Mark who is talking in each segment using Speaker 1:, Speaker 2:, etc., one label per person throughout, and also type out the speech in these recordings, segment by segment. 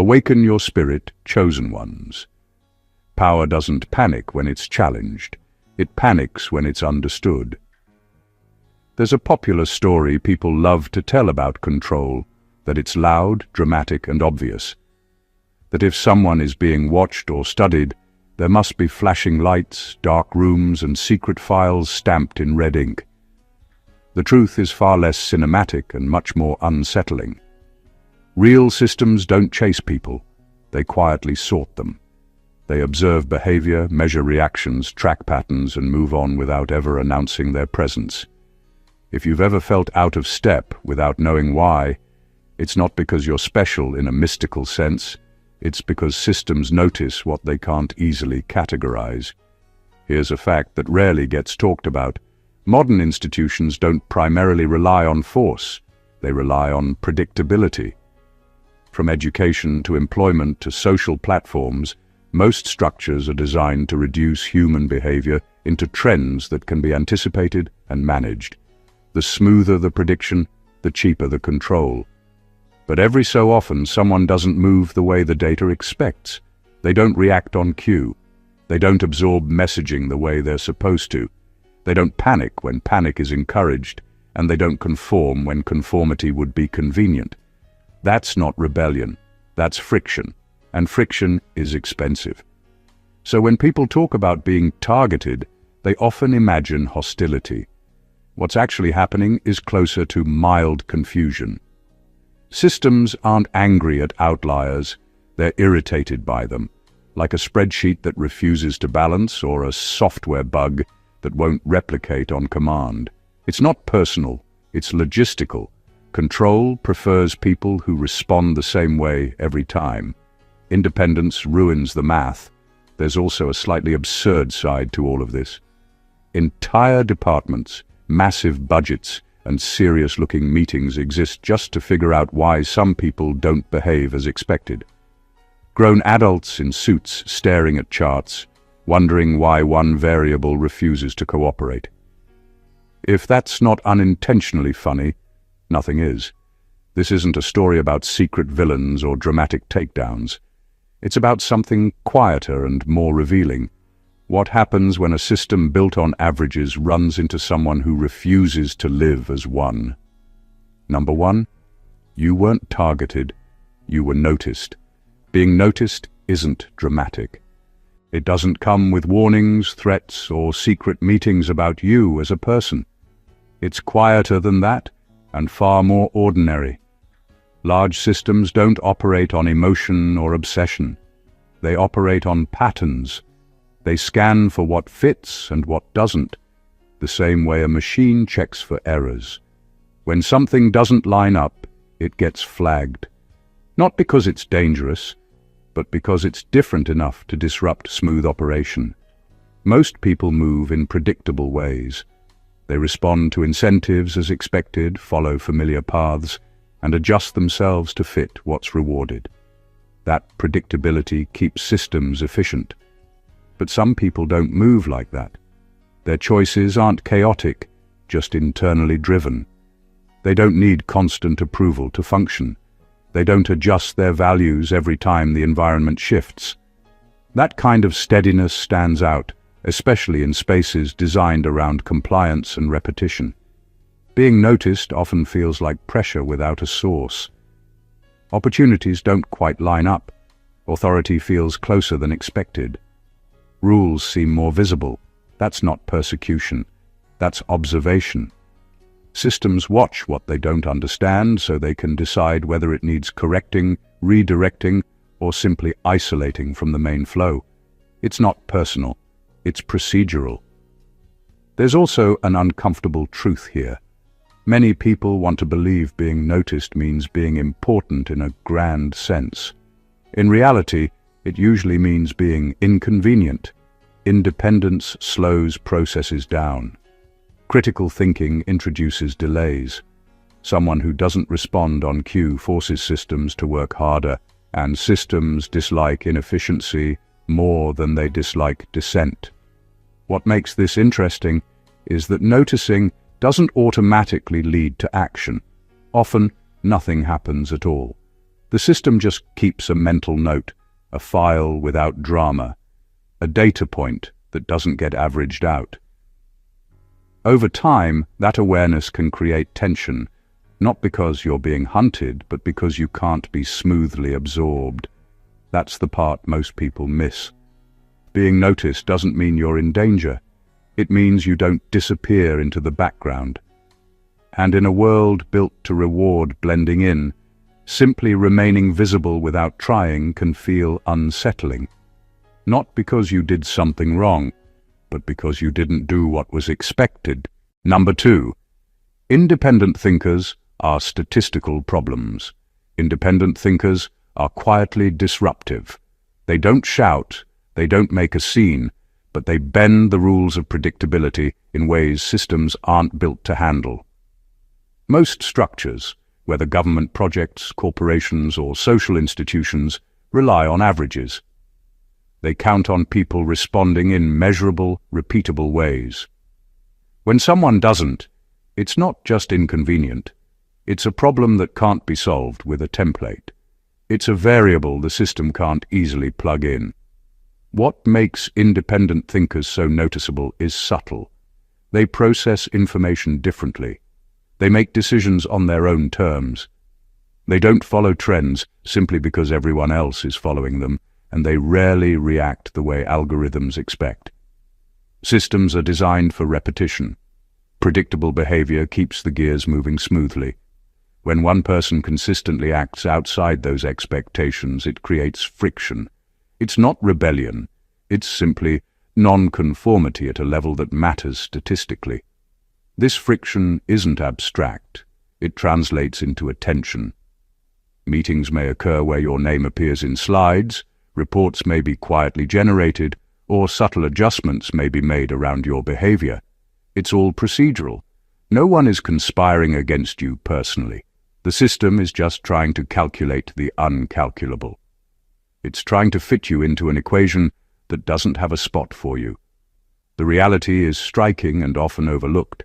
Speaker 1: Awaken your spirit, chosen ones. Power doesn't panic when it's challenged. It panics when it's understood. There's a popular story people love to tell about control, that it's loud, dramatic, and obvious. That if someone is being watched or studied, there must be flashing lights, dark rooms, and secret files stamped in red ink. The truth is far less cinematic and much more unsettling. Real systems don't chase people. They quietly sort them. They observe behavior, measure reactions, track patterns, and move on without ever announcing their presence. If you've ever felt out of step without knowing why, it's not because you're special in a mystical sense. It's because systems notice what they can't easily categorize. Here's a fact that rarely gets talked about. Modern institutions don't primarily rely on force. They rely on predictability. From education to employment to social platforms, most structures are designed to reduce human behavior into trends that can be anticipated and managed. The smoother the prediction, the cheaper the control. But every so often, someone doesn't move the way the data expects. They don't react on cue. They don't absorb messaging the way they're supposed to. They don't panic when panic is encouraged, and they don't conform when conformity would be convenient. That's not rebellion. That's friction. And friction is expensive. So when people talk about being targeted, they often imagine hostility. What's actually happening is closer to mild confusion. Systems aren't angry at outliers, they're irritated by them, like a spreadsheet that refuses to balance or a software bug that won't replicate on command. It's not personal, it's logistical. Control prefers people who respond the same way every time. Independence ruins the math. There's also a slightly absurd side to all of this. Entire departments, massive budgets, and serious-looking meetings exist just to figure out why some people don't behave as expected. Grown adults in suits staring at charts, wondering why one variable refuses to cooperate. If that's not unintentionally funny, nothing is. This isn't a story about secret villains or dramatic takedowns. It's about something quieter and more revealing. What happens when a system built on averages runs into someone who refuses to live as one? Number one, you weren't targeted, you were noticed. Being noticed isn't dramatic. It doesn't come with warnings, threats, or secret meetings about you as a person. It's quieter than that, and far more ordinary. Large systems don't operate on emotion or obsession. They operate on patterns. They scan for what fits and what doesn't, the same way a machine checks for errors. When something doesn't line up, it gets flagged. Not because it's dangerous, but because it's different enough to disrupt smooth operation. Most people move in predictable ways. They respond to incentives as expected, follow familiar paths, and adjust themselves to fit what's rewarded. That predictability keeps systems efficient. But some people don't move like that. Their choices aren't chaotic, just internally driven. They don't need constant approval to function. They don't adjust their values every time the environment shifts. That kind of steadiness stands out, especially in spaces designed around compliance and repetition. Being noticed often feels like pressure without a source. Opportunities don't quite line up. Authority feels closer than expected. Rules seem more visible. That's not persecution. That's observation. Systems watch what they don't understand so they can decide whether it needs correcting, redirecting, or simply isolating from the main flow. It's not personal. It's procedural. There's also an uncomfortable truth here. Many people want to believe being noticed means being important in a grand sense. In reality, it usually means being inconvenient. Independence slows processes down. Critical thinking introduces delays. Someone who doesn't respond on cue forces systems to work harder, and systems dislike inefficiency more than they dislike dissent. What makes this interesting is that noticing doesn't automatically lead to action. Often, nothing happens at all. The system just keeps a mental note, a file without drama, a data point that doesn't get averaged out. Over time, that awareness can create tension, not because you're being hunted, but because you can't be smoothly absorbed. That's the part most people miss. Being noticed doesn't mean you're in danger. It means you don't disappear into the background. And in a world built to reward blending in, simply remaining visible without trying can feel unsettling. Not because you did something wrong, but because you didn't do what was expected. Number 2. Independent thinkers are statistical problems. Independent thinkers are quietly disruptive. They don't shout, they don't make a scene, but they bend the rules of predictability in ways systems aren't built to handle. Most structures, whether government projects, corporations, or social institutions, rely on averages. They count on people responding in measurable, repeatable ways. When someone doesn't, it's not just inconvenient. It's a problem that can't be solved with a template. It's a variable the system can't easily plug in. What makes independent thinkers so noticeable is subtle. They process information differently. They make decisions on their own terms. They don't follow trends simply because everyone else is following them, and they rarely react the way algorithms expect. Systems are designed for repetition. Predictable behavior keeps the gears moving smoothly. When one person consistently acts outside those expectations, it creates friction. It's not rebellion. It's simply non-conformity at a level that matters statistically. This friction isn't abstract. It translates into attention. Meetings may occur where your name appears in slides, reports may be quietly generated, or subtle adjustments may be made around your behavior. It's all procedural. No one is conspiring against you personally. The system is just trying to calculate the uncalculable. It's trying to fit you into an equation that doesn't have a spot for you. The reality is striking and often overlooked.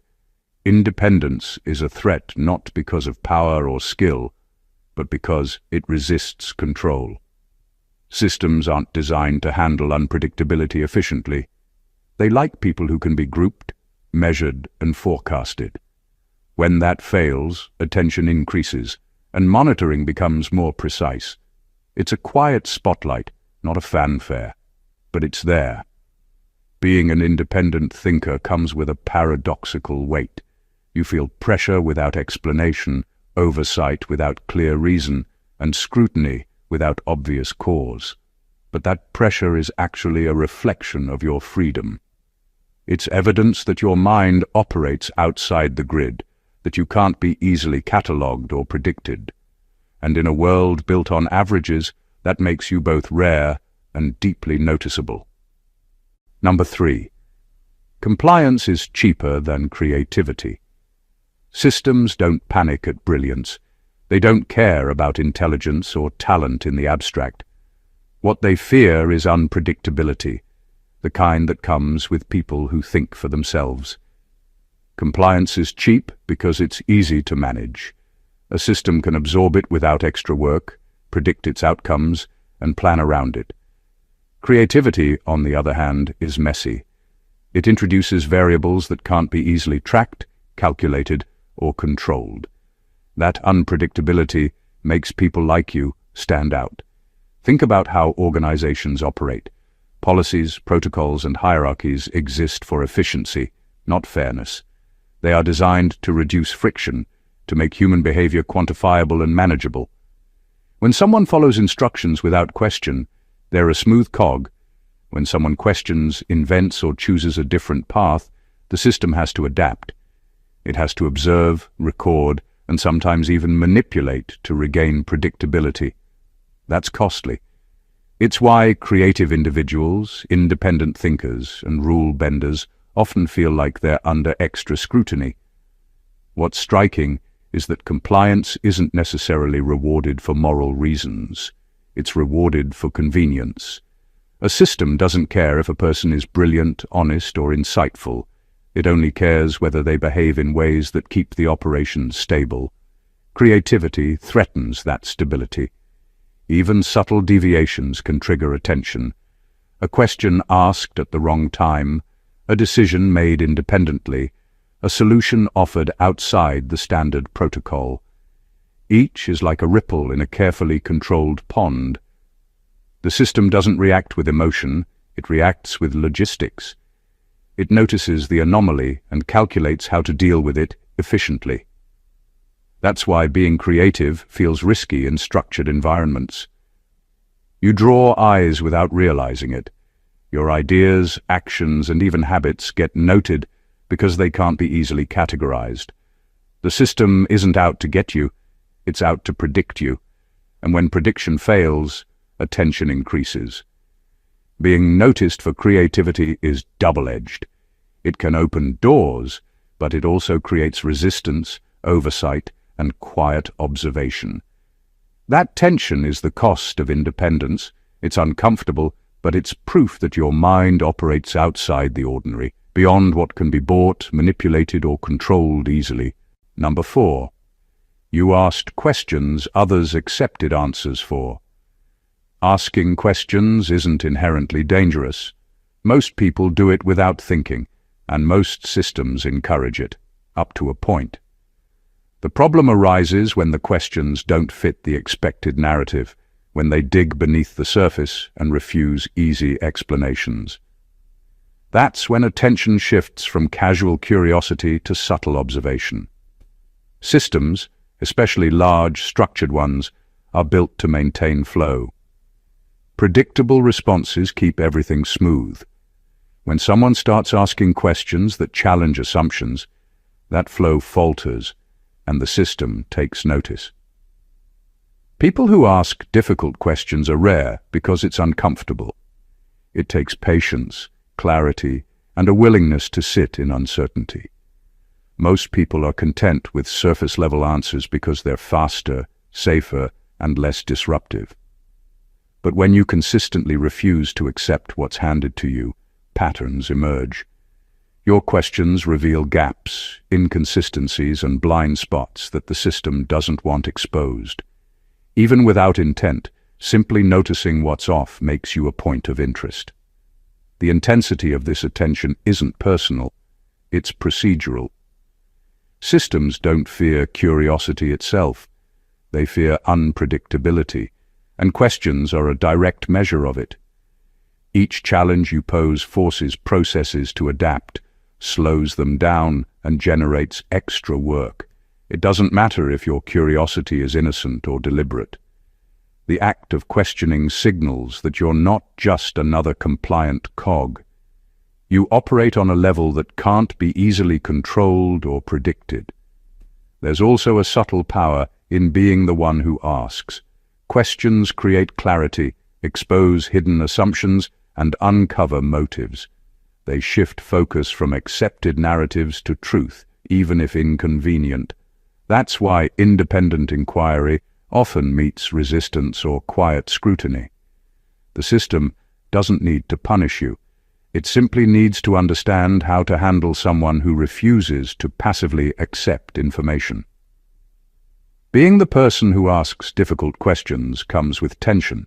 Speaker 1: Independence is a threat not because of power or skill, but because it resists control. Systems aren't designed to handle unpredictability efficiently. They like people who can be grouped, measured, and forecasted. When that fails, attention increases, and monitoring becomes more precise. It's a quiet spotlight, not a fanfare, but it's there. Being an independent thinker comes with a paradoxical weight. You feel pressure without explanation, oversight without clear reason, and scrutiny without obvious cause. But that pressure is actually a reflection of your freedom. It's evidence that your mind operates outside the grid, that you can't be easily catalogued or predicted. And in a world built on averages, that makes you both rare and deeply noticeable. Number 3. Compliance is cheaper than creativity. Systems don't panic at brilliance. They don't care about intelligence or talent in the abstract. What they fear is unpredictability, the kind that comes with people who think for themselves. Compliance is cheap because it's easy to manage. A system can absorb it without extra work, predict its outcomes, and plan around it. Creativity, on the other hand, is messy. It introduces variables that can't be easily tracked, calculated, or controlled. That unpredictability makes people like you stand out. Think about how organizations operate. Policies, protocols, and hierarchies exist for efficiency, not fairness. They are designed to reduce friction, to make human behavior quantifiable and manageable. When someone follows instructions without question, they're a smooth cog. When someone questions, invents, or chooses a different path, the system has to adapt. It has to observe, record, and sometimes even manipulate to regain predictability. That's costly. It's why creative individuals, independent thinkers, and rule benders often feel like they're under extra scrutiny. What's striking is that compliance isn't necessarily rewarded for moral reasons. It's rewarded for convenience. A system doesn't care if a person is brilliant, honest, or insightful. It only cares whether they behave in ways that keep the operation stable. Creativity threatens that stability. Even subtle deviations can trigger attention. A question asked at the wrong time, a decision made independently, a solution offered outside the standard protocol. Each is like a ripple in a carefully controlled pond. The system doesn't react with emotion, it reacts with logistics. It notices the anomaly and calculates how to deal with it efficiently. That's why being creative feels risky in structured environments. You draw eyes without realizing it. Your ideas, actions, and even habits get noted because they can't be easily categorized. The system isn't out to get you, it's out to predict you. And when prediction fails, attention increases. Being noticed for creativity is double-edged. It can open doors, but it also creates resistance, oversight, and quiet observation. That tension is the cost of independence. It's uncomfortable, but it's proof that your mind operates outside the ordinary, beyond what can be bought, manipulated, or controlled easily. Number 4. You asked questions others accepted answers for. Asking questions isn't inherently dangerous. Most people do it without thinking, and most systems encourage it, up to a point. The problem arises when the questions don't fit the expected narrative, when they dig beneath the surface and refuse easy explanations. That's when attention shifts from casual curiosity to subtle observation. Systems, especially large, structured ones, are built to maintain flow. Predictable responses keep everything smooth. When someone starts asking questions that challenge assumptions, that flow falters, and the system takes notice. People who ask difficult questions are rare because it's uncomfortable. It takes patience, clarity, and a willingness to sit in uncertainty. Most people are content with surface-level answers because they're faster, safer, and less disruptive. But when you consistently refuse to accept what's handed to you, patterns emerge. Your questions reveal gaps, inconsistencies, and blind spots that the system doesn't want exposed. Even without intent, simply noticing what's off makes you a point of interest. The intensity of this attention isn't personal, it's procedural. Systems don't fear curiosity itself. They fear unpredictability, and questions are a direct measure of it. Each challenge you pose forces processes to adapt, slows them down, and generates extra work. It doesn't matter if your curiosity is innocent or deliberate. The act of questioning signals that you're not just another compliant cog. You operate on a level that can't be easily controlled or predicted. There's also a subtle power in being the one who asks. Questions create clarity, expose hidden assumptions, and uncover motives. They shift focus from accepted narratives to truth, even if inconvenient. That's why independent inquiry often meets resistance or quiet scrutiny. The system doesn't need to punish you. It simply needs to understand how to handle someone who refuses to passively accept information. Being the person who asks difficult questions comes with tension.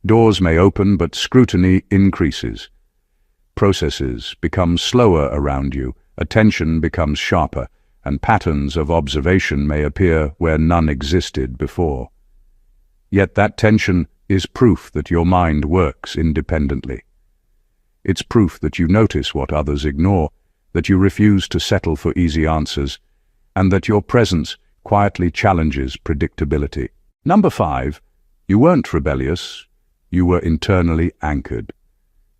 Speaker 1: Doors may open, but scrutiny increases. Processes become slower around you, attention becomes sharper, and patterns of observation may appear where none existed before. Yet that tension is proof that your mind works independently. It's proof that you notice what others ignore, that you refuse to settle for easy answers, and that your presence quietly challenges predictability. Number 5, you weren't rebellious, you were internally anchored.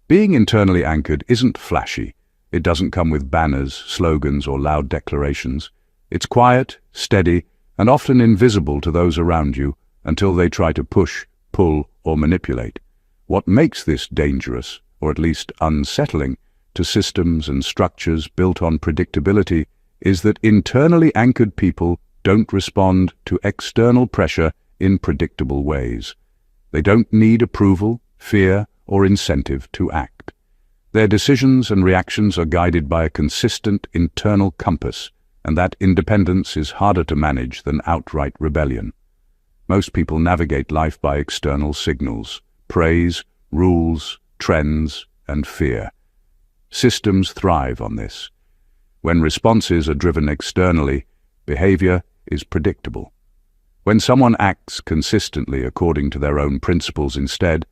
Speaker 1: Being internally anchored isn't flashy. It doesn't come with banners, slogans, or loud declarations. It's quiet, steady, and often invisible to those around you until they try to push, pull, or manipulate. What makes this dangerous, or at least unsettling, to systems and structures built on predictability is that internally anchored people don't respond to external pressure in predictable ways. They don't need approval, fear, or incentive to act. Their decisions and reactions are guided by a consistent internal compass, and that independence is harder to manage than outright rebellion. Most people navigate life by external signals: praise, rules, trends, and fear. Systems thrive on this. When responses are driven externally, behavior is predictable. When someone acts consistently according to their own principles instead,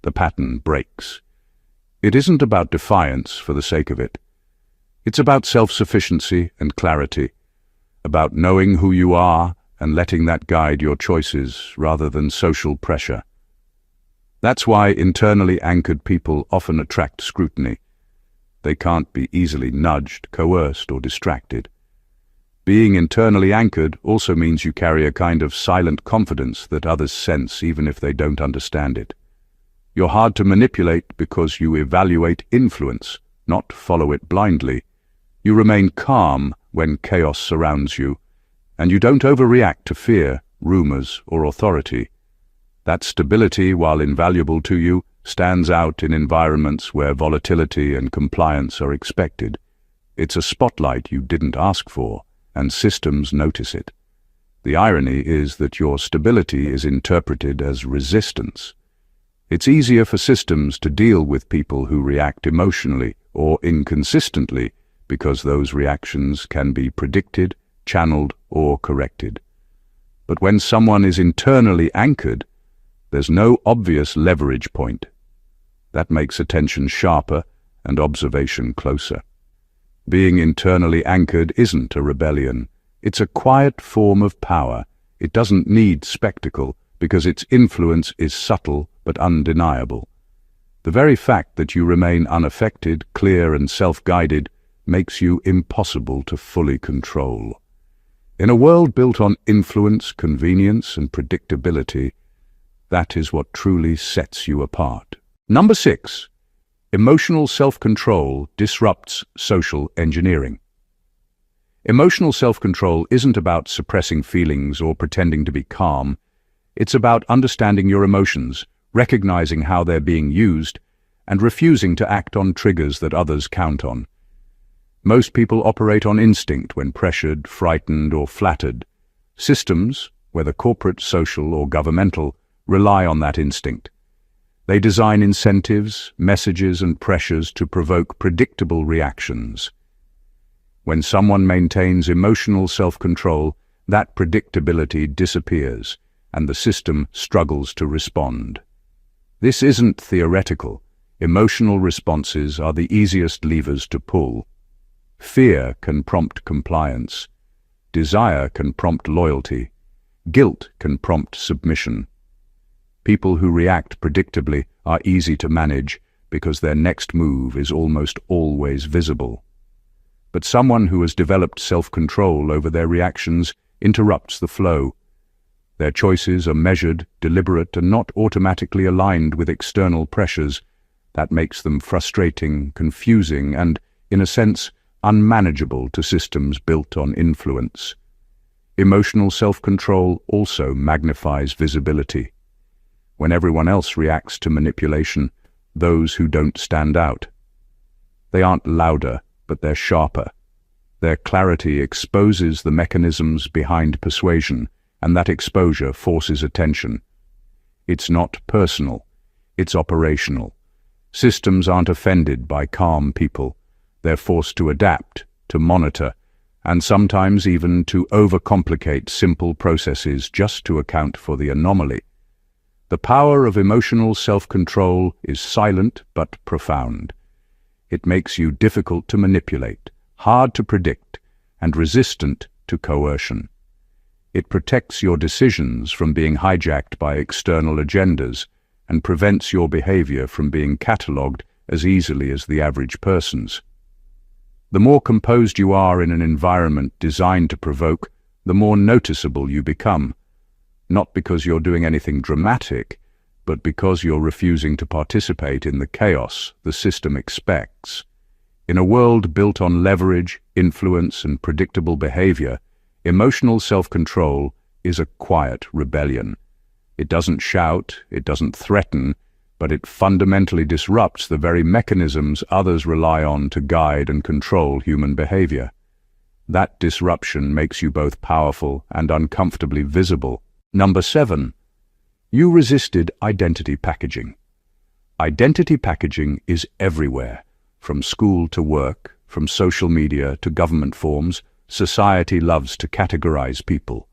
Speaker 1: the pattern breaks. It isn't about defiance for the sake of it. It's about self-sufficiency and clarity, about knowing who you are and letting that guide your choices rather than social pressure. That's why internally anchored people often attract scrutiny. They can't be easily nudged, coerced, or distracted. Being internally anchored also means you carry a kind of silent confidence that others sense even if they don't understand it. You're hard to manipulate because you evaluate influence, not follow it blindly. You remain calm when chaos surrounds you, and you don't overreact to fear, rumors, or authority. That stability, while invaluable to you, stands out in environments where volatility and compliance are expected. It's a spotlight you didn't ask for, and systems notice it. The irony is that your stability is interpreted as resistance. It's easier for systems to deal with people who react emotionally or inconsistently because those reactions can be predicted, channeled, or corrected. But when someone is internally anchored, there's no obvious leverage point. That makes attention sharper and observation closer. Being internally anchored isn't a rebellion. It's a quiet form of power. It doesn't need spectacle because its influence is subtle but undeniable. The very fact that you remain unaffected, clear, and self-guided makes you impossible to fully control. In a world built on influence, convenience, and predictability, that is what truly sets you apart. Number 6. Emotional self-control disrupts social engineering. Emotional self-control isn't about suppressing feelings or pretending to be calm. It's about understanding your emotions, recognizing how they're being used, and refusing to act on triggers that others count on. Most people operate on instinct when pressured, frightened, or flattered. Systems, whether corporate, social, or governmental, rely on that instinct. They design incentives, messages, and pressures to provoke predictable reactions. When someone maintains emotional self-control, that predictability disappears, and the system struggles to respond. This isn't theoretical. Emotional responses are the easiest levers to pull. Fear can prompt compliance. Desire can prompt loyalty. Guilt can prompt submission. People who react predictably are easy to manage because their next move is almost always visible. But someone who has developed self-control over their reactions interrupts the flow. Their choices are measured, deliberate, and not automatically aligned with external pressures. That makes them frustrating, confusing, and, in a sense, unmanageable to systems built on influence. Emotional self-control also magnifies visibility. When everyone else reacts to manipulation, those who don't stand out. They aren't louder, but they're sharper. Their clarity exposes the mechanisms behind persuasion, and that exposure forces attention. It's not personal, it's operational. Systems aren't offended by calm people. They're forced to adapt, to monitor, and sometimes even to overcomplicate simple processes just to account for the anomaly. The power of emotional self-control is silent but profound. It makes you difficult to manipulate, hard to predict, and resistant to coercion. It protects your decisions from being hijacked by external agendas and prevents your behavior from being catalogued as easily as the average person's. The more composed you are in an environment designed to provoke, the more noticeable you become. Not because you're doing anything dramatic, but because you're refusing to participate in the chaos the system expects. In a world built on leverage, influence, and predictable behavior, emotional self-control is a quiet rebellion. It doesn't shout, it doesn't threaten, but it fundamentally disrupts the very mechanisms others rely on to guide and control human behavior. That disruption makes you both powerful and uncomfortably visible. Number 7. You resisted identity packaging. Identity packaging is everywhere, from school to work, from social media to government forms. Society loves to categorize people.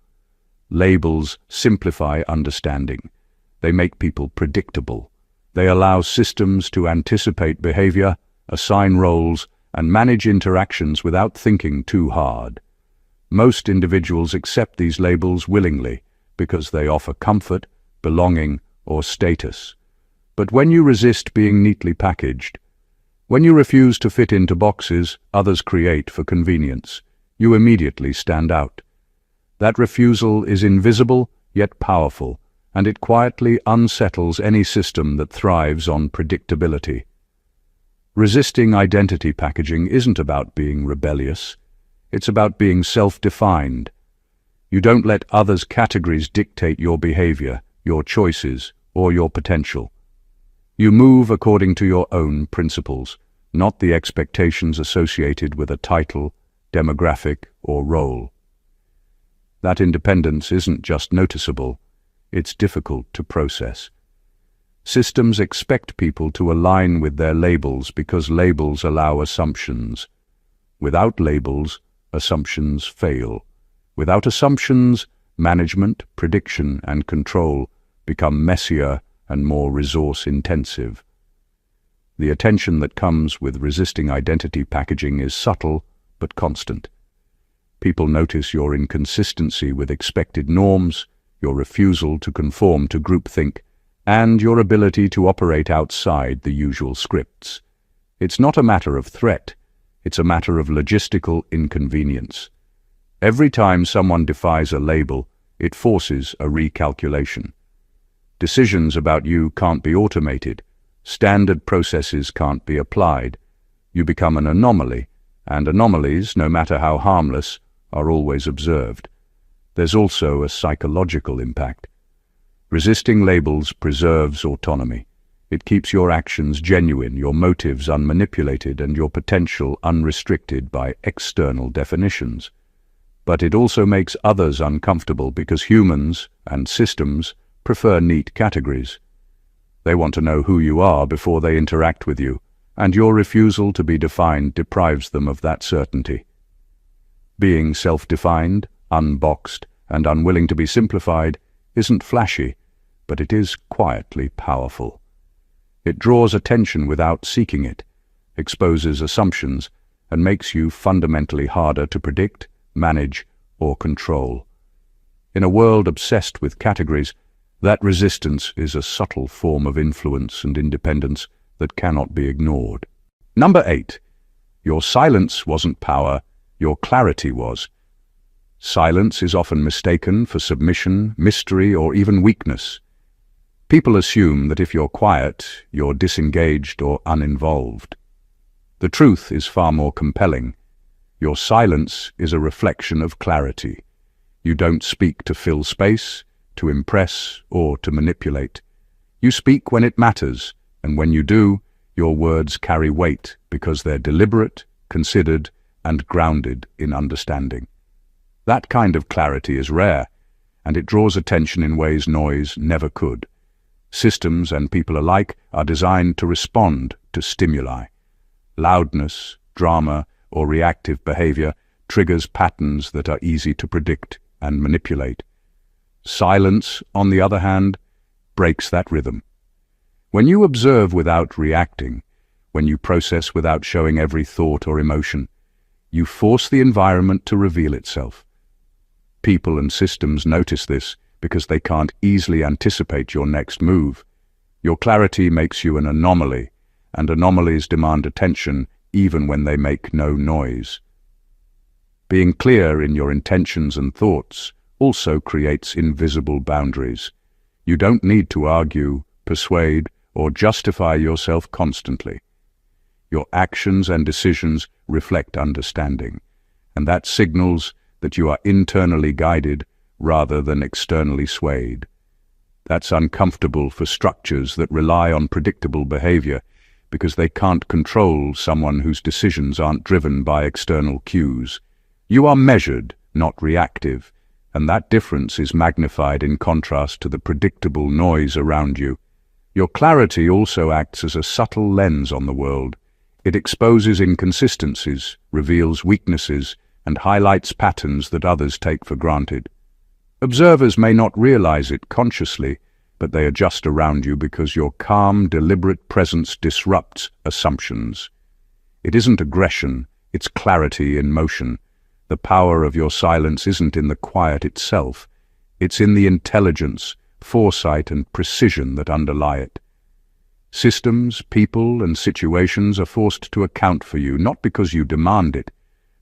Speaker 1: Labels simplify understanding. They make people predictable. They allow systems to anticipate behavior, assign roles, and manage interactions without thinking too hard. Most individuals accept these labels willingly because they offer comfort, belonging, or status. But when you resist being neatly packaged, when you refuse to fit into boxes others create for convenience, you immediately stand out. That refusal is invisible yet powerful, and it quietly unsettles any system that thrives on predictability. Resisting identity packaging isn't about being rebellious. It's about being self-defined. You don't let others' categories dictate your behavior, your choices, or your potential. You move according to your own principles, not the expectations associated with a title, demographic, or role. That independence isn't just noticeable, it's difficult to process. Systems expect people to align with their labels because labels allow assumptions. Without labels, assumptions fail. Without assumptions, management, prediction, and control become messier and more resource-intensive. The attention that comes with resisting identity packaging is subtle but constant. People notice your inconsistency with expected norms, your refusal to conform to groupthink, and your ability to operate outside the usual scripts. It's not a matter of threat, it's a matter of logistical inconvenience. Every time someone defies a label, it forces a recalculation. Decisions about you can't be automated. Standard processes can't be applied. You become an anomaly, and anomalies, no matter how harmless, are always observed. There's also a psychological impact. Resisting labels preserves autonomy. It keeps your actions genuine, your motives unmanipulated, and your potential unrestricted by external definitions. But it also makes others uncomfortable because humans and systems prefer neat categories. They want to know who you are before they interact with you, and your refusal to be defined deprives them of that certainty. Being self-defined, unboxed, and unwilling to be simplified isn't flashy, but it is quietly powerful. It draws attention without seeking it, exposes assumptions, and makes you fundamentally harder to predict, manage, or control. In a world obsessed with categories, that resistance is a subtle form of influence and independence that cannot be ignored. Number 8. Your silence wasn't power, your clarity was. Silence is often mistaken for submission, mystery, or even weakness. People assume that if you're quiet, you're disengaged or uninvolved. The truth is far more compelling. Your silence is a reflection of clarity. You don't speak to fill space, to impress, or to manipulate. You speak when it matters, and when you do, your words carry weight because they're deliberate, considered, and grounded in understanding. That kind of clarity is rare, and it draws attention in ways noise never could. Systems and people alike are designed to respond to stimuli. Loudness, drama, or reactive behavior triggers patterns that are easy to predict and manipulate. Silence, on the other hand, breaks that rhythm. When you observe without reacting, when you process without showing every thought or emotion, you force the environment to reveal itself. People and systems notice this because they can't easily anticipate your next move. Your clarity makes you an anomaly, and anomalies demand attention even when they make no noise. Being clear in your intentions and thoughts also creates invisible boundaries. You don't need to argue, persuade, or justify yourself constantly. Your actions and decisions reflect understanding, and that signals that you are internally guided rather than externally swayed. That's uncomfortable for structures that rely on predictable behavior because they can't control someone whose decisions aren't driven by external cues. You are measured, not reactive, and that difference is magnified in contrast to the predictable noise around you. Your clarity also acts as a subtle lens on the world. It exposes inconsistencies, reveals weaknesses, and highlights patterns that others take for granted. Observers may not realize it consciously, but they adjust around you because your calm, deliberate presence disrupts assumptions. It isn't aggression, it's clarity in motion. The power of your silence isn't in the quiet itself. It's in the intelligence, foresight, and precision that underlie it. Systems, people, and situations are forced to account for you, not because you demand it,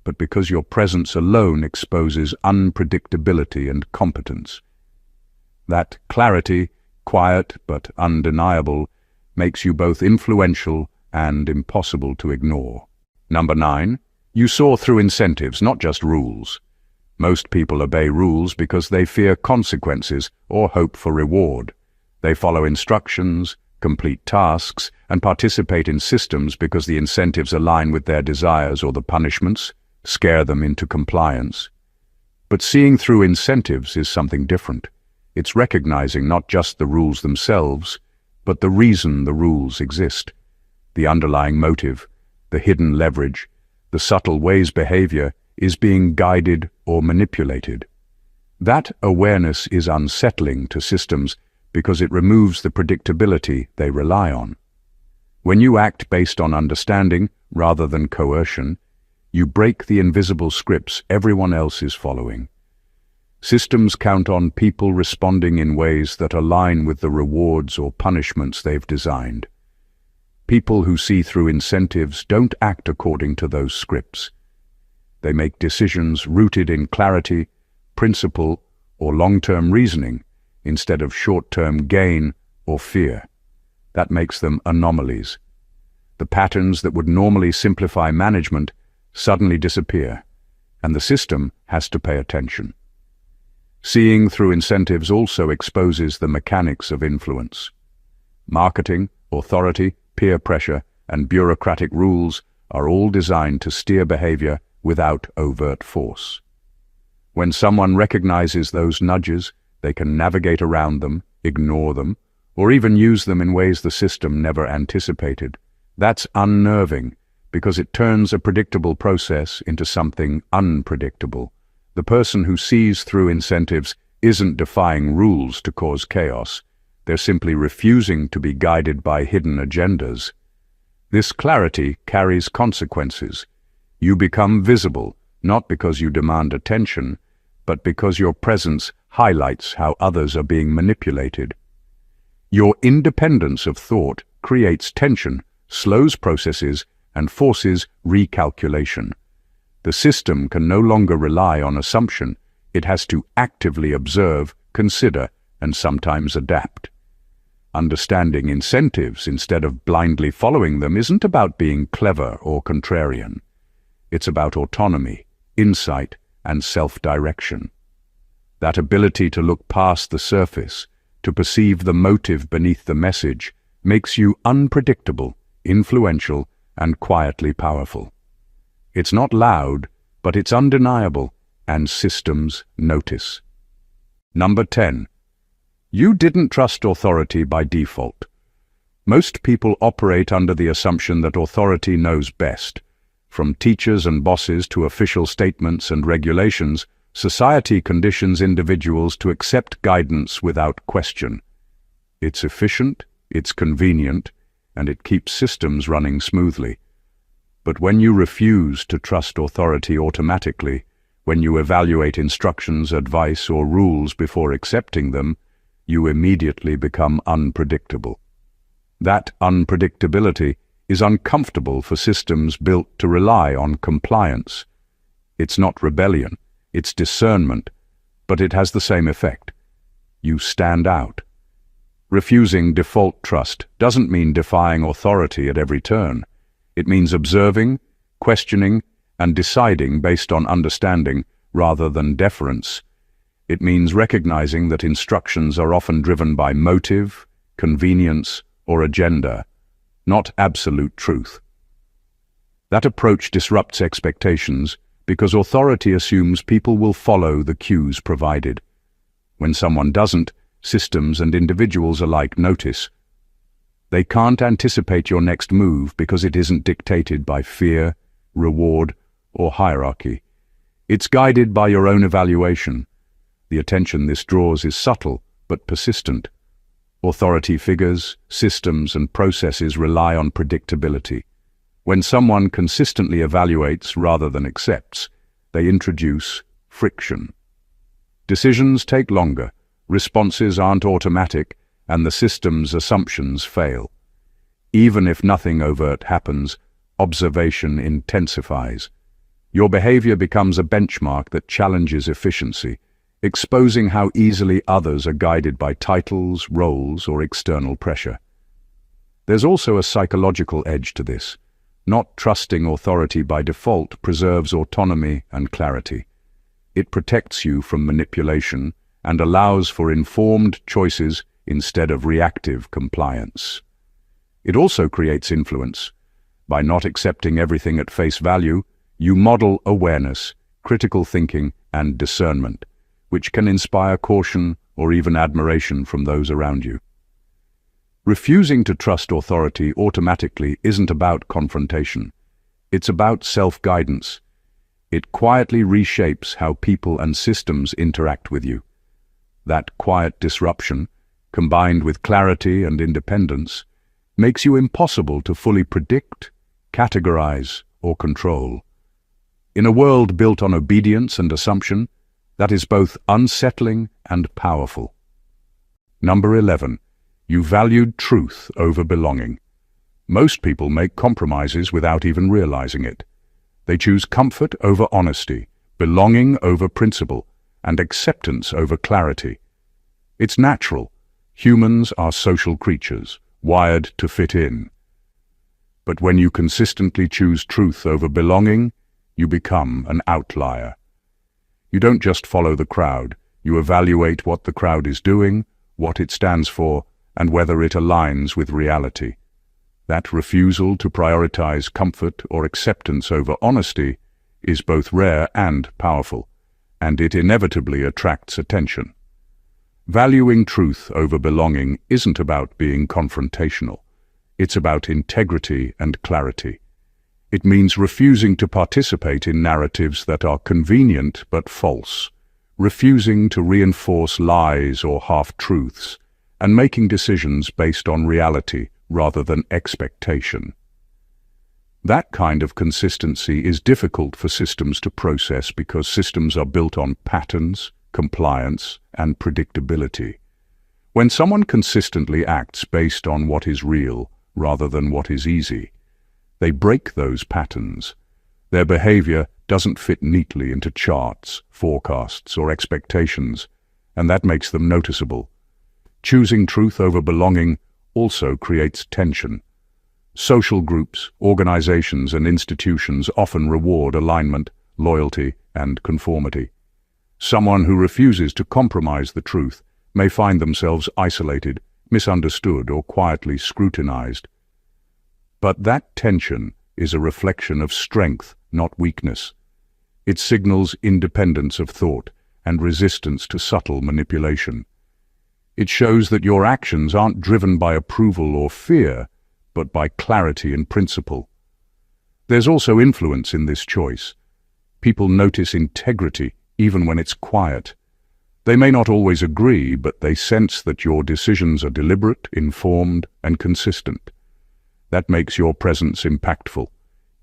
Speaker 1: but because your presence alone exposes unpredictability and competence. That clarity, quiet but undeniable, makes you both influential and impossible to ignore. Number 9. You soar through incentives, not just rules. Most people obey rules because they fear consequences or hope for reward. They follow instructions, complete tasks, and participate in systems because the incentives align with their desires, or the punishments scare them into compliance. But seeing through incentives is something different. It's recognizing not just the rules themselves, but the reason the rules exist. The underlying motive, the hidden leverage, the subtle ways behavior is being guided or manipulated. That awareness is unsettling to systems because it removes the predictability they rely on. When you act based on understanding rather than coercion, you break the invisible scripts everyone else is following. Systems count on people responding in ways that align with the rewards or punishments they've designed. People who see through incentives don't act according to those scripts. They make decisions rooted in clarity, principle, or long-term reasoning instead of short-term gain or fear. That makes them anomalies. The patterns that would normally simplify management suddenly disappear, and the system has to pay attention. Seeing through incentives also exposes the mechanics of influence. Marketing, authority, peer pressure, and bureaucratic rules are all designed to steer behavior without overt force. When someone recognizes those nudges, they can navigate around them, ignore them, or even use them in ways the system never anticipated. That's unnerving, because it turns a predictable process into something unpredictable. The person who sees through incentives isn't defying rules to cause chaos. They're simply refusing to be guided by hidden agendas. This clarity carries consequences. You become visible, not because you demand attention, but because your presence highlights how others are being manipulated. Your independence of thought creates tension, slows processes, and forces recalculation. The system can no longer rely on assumption. It has to actively observe, consider, and sometimes adapt. Understanding incentives instead of blindly following them isn't about being clever or contrarian. It's about autonomy, insight, and self-direction. That ability to look past the surface, to perceive the motive beneath the message, makes you unpredictable, influential, and quietly powerful. It's not loud, but it's undeniable, and systems notice. Number 10. You didn't trust authority by default. Most people operate under the assumption that authority knows best. From teachers and bosses to official statements and regulations, society conditions individuals to accept guidance without question. It's efficient, it's convenient, and it keeps systems running smoothly. But when you refuse to trust authority automatically, when you evaluate instructions, advice, or rules before accepting them, you immediately become unpredictable. That unpredictability is uncomfortable for systems built to rely on compliance. It's not rebellion, it's discernment, but it has the same effect. You stand out. Refusing default trust doesn't mean defying authority at every turn. It means observing, questioning, and deciding based on understanding rather than deference. It means recognizing that instructions are often driven by motive, convenience, or agenda, not absolute truth. That approach disrupts expectations because authority assumes people will follow the cues provided. When someone doesn't, systems and individuals alike notice. They can't anticipate your next move because it isn't dictated by fear, reward, or hierarchy. It's guided by your own evaluation. The attention this draws is subtle but persistent. Authority figures, systems, and processes rely on predictability. When someone consistently evaluates rather than accepts, they introduce friction. Decisions take longer, responses aren't automatic, and the system's assumptions fail. Even if nothing overt happens, observation intensifies. Your behavior becomes a benchmark that challenges efficiency, exposing how easily others are guided by titles, roles, or external pressure. There's also a psychological edge to this. Not trusting authority by default preserves autonomy and clarity. It protects you from manipulation and allows for informed choices instead of reactive compliance. It also creates influence. By not accepting everything at face value, you model awareness, critical thinking, and discernment, which can inspire caution or even admiration from those around you. Refusing to trust authority automatically isn't about confrontation. It's about self-guidance. It quietly reshapes how people and systems interact with you. That quiet disruption, combined with clarity and independence, makes you impossible to fully predict, categorize, or control. In a world built on obedience and assumption, that is both unsettling and powerful. Number 11. You valued truth over belonging. Most people make compromises without even realizing it. They choose comfort over honesty, belonging over principle, and acceptance over clarity. It's natural. Humans are social creatures, wired to fit in. But when you consistently choose truth over belonging, you become an outlier. You don't just follow the crowd, you evaluate what the crowd is doing, what it stands for, and whether it aligns with reality. That refusal to prioritize comfort or acceptance over honesty is both rare and powerful, and it inevitably attracts attention. Valuing truth over belonging isn't about being confrontational. It's about integrity and clarity. It means refusing to participate in narratives that are convenient but false, refusing to reinforce lies or half-truths, and making decisions based on reality rather than expectation. That kind of consistency is difficult for systems to process because systems are built on patterns, compliance, and predictability. When someone consistently acts based on what is real rather than what is easy, they break those patterns. Their behavior doesn't fit neatly into charts, forecasts, or expectations, and that makes them noticeable. Choosing truth over belonging also creates tension. Social groups, organizations, and institutions often reward alignment, loyalty, and conformity. Someone who refuses to compromise the truth may find themselves isolated, misunderstood, or quietly scrutinized. But that tension is a reflection of strength, not weakness. It signals independence of thought and resistance to subtle manipulation. It shows that your actions aren't driven by approval or fear, but by clarity and principle. There's also influence in this choice. People notice integrity even when it's quiet. They may not always agree, but they sense that your decisions are deliberate, informed, and consistent. That makes your presence impactful,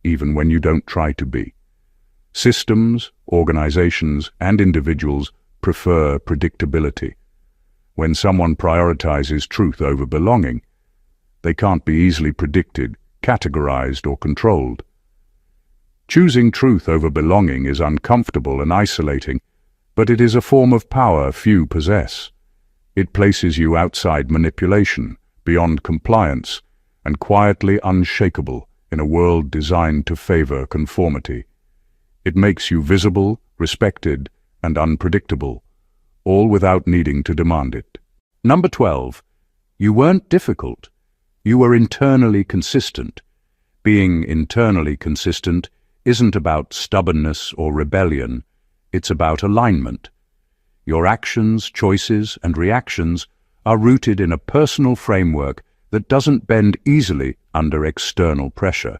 Speaker 1: even when you don't try to be. Systems, organizations, and individuals prefer predictability. When someone prioritizes truth over belonging, they can't be easily predicted, categorized, or controlled. Choosing truth over belonging is uncomfortable and isolating, but it is a form of power few possess. It places you outside manipulation, beyond compliance, and quietly unshakable in a world designed to favor conformity. It makes you visible, respected, and unpredictable, all without needing to demand it. Number 12. You weren't difficult. You were internally consistent. Being internally consistent isn't about stubbornness or rebellion, it's about alignment. Your actions, choices, and reactions are rooted in a personal framework that doesn't bend easily under external pressure.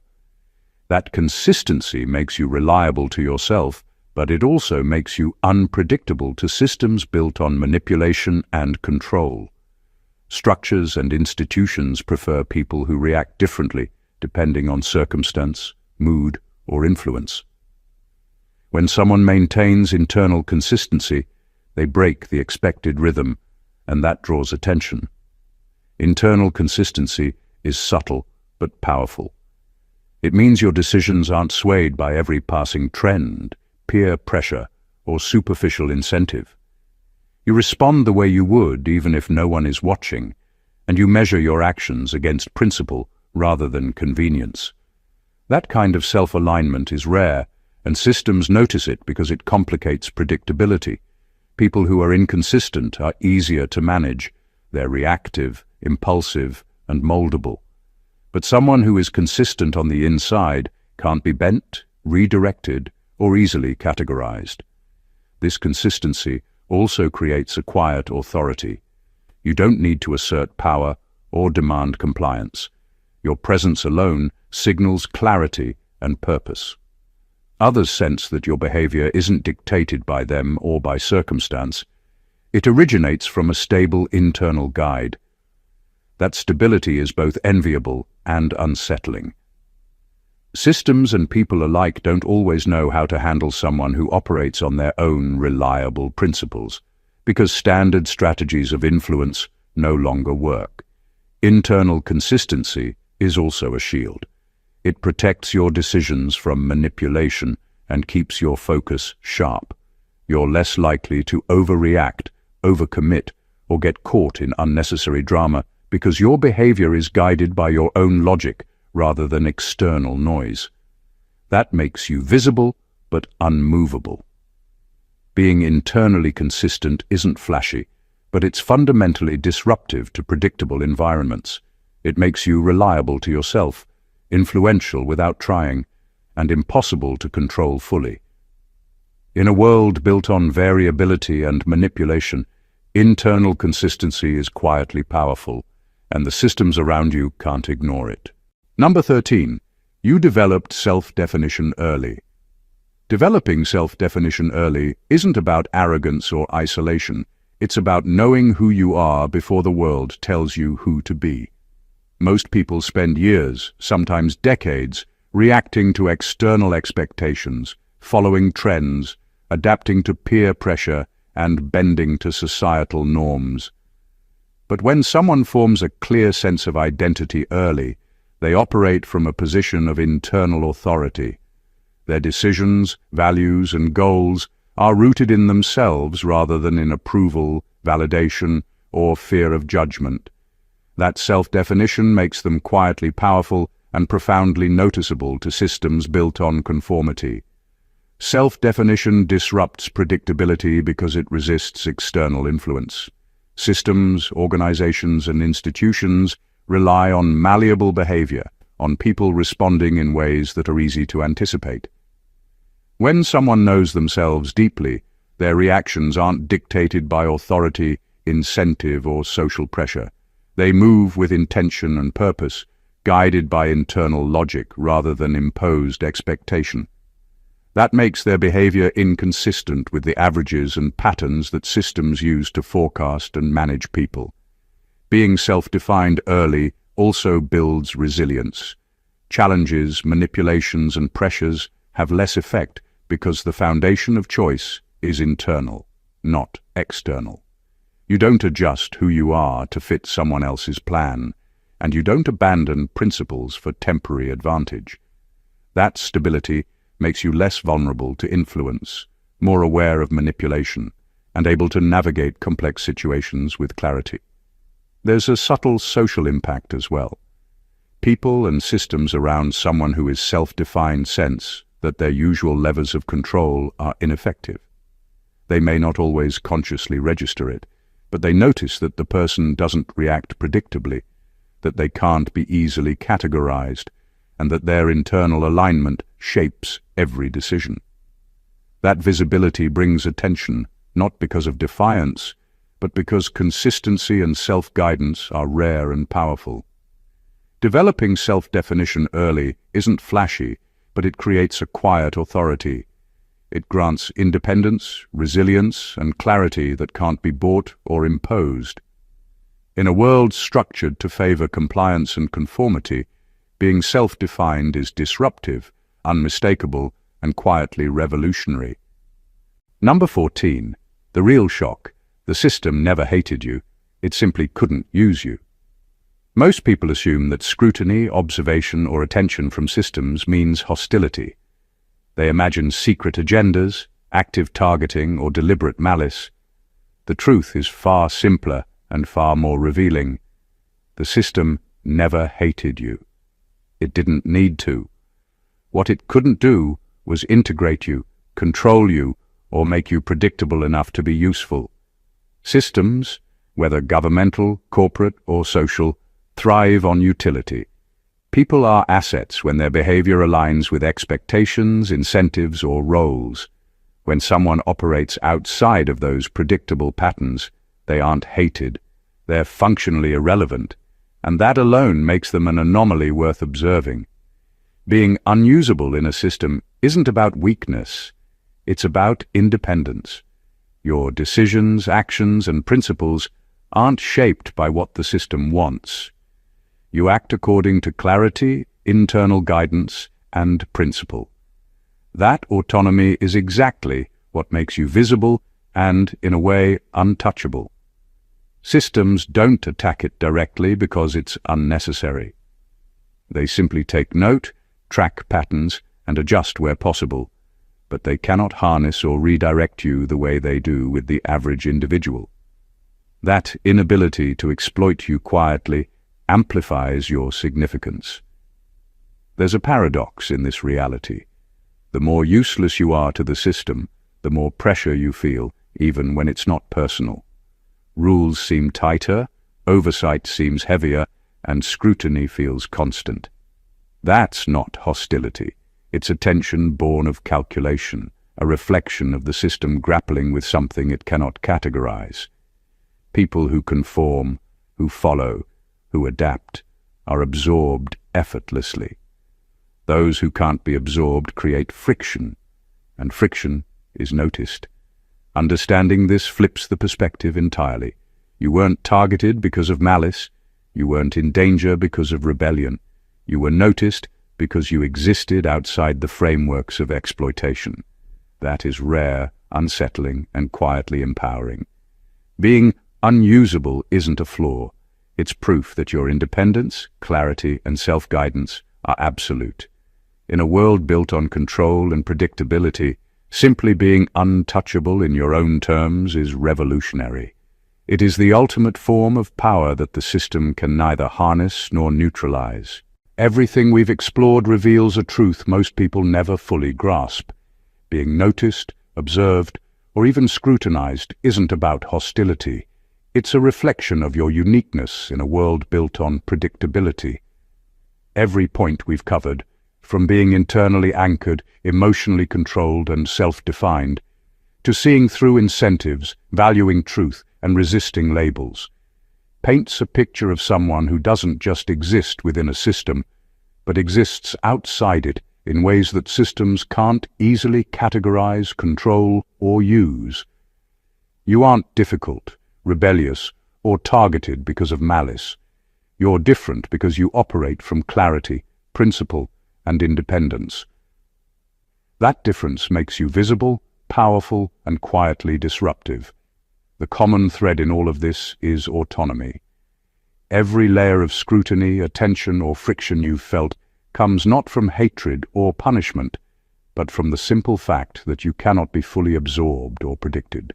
Speaker 1: That consistency makes you reliable to yourself, but it also makes you unpredictable to systems built on manipulation and control. Structures and institutions prefer people who react differently depending on circumstance, mood, or influence. When someone maintains internal consistency, they break the expected rhythm, and that draws attention. Internal consistency is subtle but powerful. It means your decisions aren't swayed by every passing trend, peer pressure, or superficial incentive. You respond the way you would even if no one is watching, and you measure your actions against principle rather than convenience. That kind of self-alignment is rare, and systems notice it because it complicates predictability. People who are inconsistent are easier to manage. They're reactive, impulsive, and moldable. But someone who is consistent on the inside can't be bent, redirected, or easily categorized. This consistency also creates a quiet authority. You don't need to assert power or demand compliance. Your presence alone signals clarity and purpose. Others sense that your behavior isn't dictated by them or by circumstance. It originates from a stable internal guide. That stability is both enviable and unsettling. Systems and people alike don't always know how to handle someone who operates on their own reliable principles, because standard strategies of influence no longer work. Internal consistency is also a shield. It protects your decisions from manipulation and keeps your focus sharp. You're less likely to overreact, overcommit, or get caught in unnecessary drama because your behavior is guided by your own logic rather than external noise. That makes you visible but unmovable. Being internally consistent isn't flashy, but it's fundamentally disruptive to predictable environments. It makes you reliable to yourself, influential without trying, and impossible to control fully. In a world built on variability and manipulation, internal consistency is quietly powerful, and the systems around you can't ignore it. Number 13. You developed self-definition early. Developing self-definition early isn't about arrogance or isolation. It's about knowing who you are before the world tells you who to be. Most people spend years, sometimes decades, reacting to external expectations, following trends, adapting to peer pressure, and bending to societal norms. But when someone forms a clear sense of identity early, they operate from a position of internal authority. Their decisions, values, and goals are rooted in themselves rather than in approval, validation, or fear of judgment. That self-definition makes them quietly powerful and profoundly noticeable to systems built on conformity. Self-definition disrupts predictability because it resists external influence. Systems, organizations, and institutions rely on malleable behavior, on people responding in ways that are easy to anticipate. When someone knows themselves deeply, their reactions aren't dictated by authority, incentive, or social pressure. They move with intention and purpose, guided by internal logic rather than imposed expectation. That makes their behavior inconsistent with the averages and patterns that systems use to forecast and manage people. Being self-defined early also builds resilience. Challenges, manipulations, and pressures have less effect because the foundation of choice is internal, not external. You don't adjust who you are to fit someone else's plan, and you don't abandon principles for temporary advantage. That stability makes you less vulnerable to influence, more aware of manipulation, and able to navigate complex situations with clarity. There's a subtle social impact as well. People and systems around someone who is self-defined sense that their usual levers of control are ineffective. They may not always consciously register it, but they notice that the person doesn't react predictably, that they can't be easily categorized, and that their internal alignment shapes every decision. That visibility brings attention, not because of defiance, but because consistency and self-guidance are rare and powerful. Developing self-definition early isn't flashy, but it creates a quiet authority. It grants independence, resilience, and clarity that can't be bought or imposed. In a world structured to favor compliance and conformity, being self-defined is disruptive, unmistakable, and quietly revolutionary. Number 14. The real shock. The system never hated you. It simply couldn't use you. Most people assume that scrutiny, observation, or attention from systems means hostility. They imagine secret agendas, active targeting, or deliberate malice. The truth is far simpler and far more revealing. The system never hated you. It didn't need to. What it couldn't do was integrate you, control you, or make you predictable enough to be useful. Systems, whether governmental, corporate, or social, thrive on utility. People are assets when their behavior aligns with expectations, incentives, or roles. When someone operates outside of those predictable patterns, they aren't hated. They're functionally irrelevant, and that alone makes them an anomaly worth observing. Being unusable in a system isn't about weakness. It's about independence. Your decisions, actions, and principles aren't shaped by what the system wants. You act according to clarity, internal guidance, and principle. That autonomy is exactly what makes you visible and, in a way, untouchable. Systems don't attack it directly because it's unnecessary. They simply take note, track patterns, and adjust where possible, but they cannot harness or redirect you the way they do with the average individual. That inability to exploit you quietly amplifies your significance. There's a paradox in this reality. The more useless you are to the system, the more pressure you feel, even when it's not personal. Rules seem tighter, oversight seems heavier, and scrutiny feels constant. That's not hostility. It's a tension born of calculation, a reflection of the system grappling with something it cannot categorize. People who conform, who follow, who adapt, are absorbed effortlessly. Those who can't be absorbed create friction, and friction is noticed. Understanding this flips the perspective entirely. You weren't targeted because of malice. You weren't in danger because of rebellion. You were noticed because you existed outside the frameworks of exploitation. That is rare, unsettling, and quietly empowering. Being unusable isn't a flaw. It's proof that your independence, clarity, and self-guidance are absolute. In a world built on control and predictability, simply being untouchable in your own terms is revolutionary. It is the ultimate form of power that the system can neither harness nor neutralize. Everything we've explored reveals a truth most people never fully grasp. Being noticed, observed, or even scrutinized isn't about hostility. It's a reflection of your uniqueness in a world built on predictability. Every point we've covered, from being internally anchored, emotionally controlled, and self-defined, to seeing through incentives, valuing truth, and resisting labels, paints a picture of someone who doesn't just exist within a system, but exists outside it in ways that systems can't easily categorize, control, or use. You aren't difficult, rebellious, or targeted because of malice. You're different because you operate from clarity, principle, and independence. That difference makes you visible, powerful, and quietly disruptive. The common thread in all of this is autonomy. Every layer of scrutiny, attention, or friction you've felt comes not from hatred or punishment, but from the simple fact that you cannot be fully absorbed or predicted.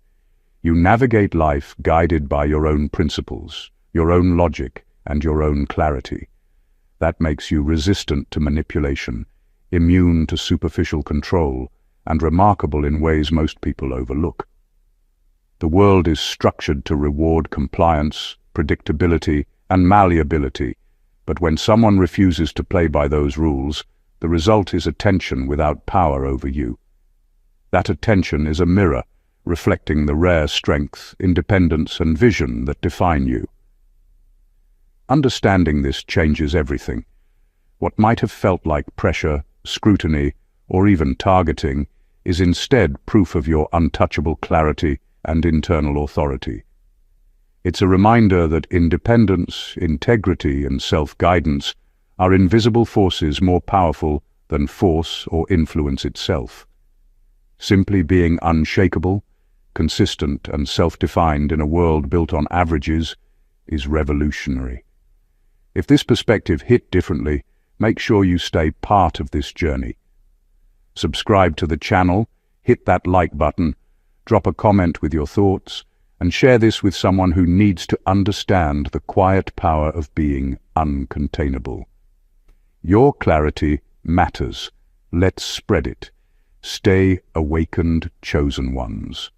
Speaker 1: You navigate life guided by your own principles, your own logic, and your own clarity. That makes you resistant to manipulation, immune to superficial control, and remarkable in ways most people overlook. The world is structured to reward compliance, predictability, and malleability, but when someone refuses to play by those rules, The result is attention without power over you. That attention is a mirror, reflecting the rare strength, independence, and vision that define you. Understanding this changes everything. What might have felt like pressure, scrutiny, or even targeting is instead proof of your untouchable clarity and internal authority. It's a reminder that independence, integrity, and self-guidance are invisible forces more powerful than force or influence itself. Simply being unshakable, consistent, and self-defined in a world built on averages is revolutionary. If this perspective hit differently, make sure you stay part of this journey. Subscribe to the channel, hit that like button, drop a comment with your thoughts, and share this with someone who needs to understand the quiet power of being uncontainable. Your clarity matters. Let's spread it. Stay awakened, chosen ones.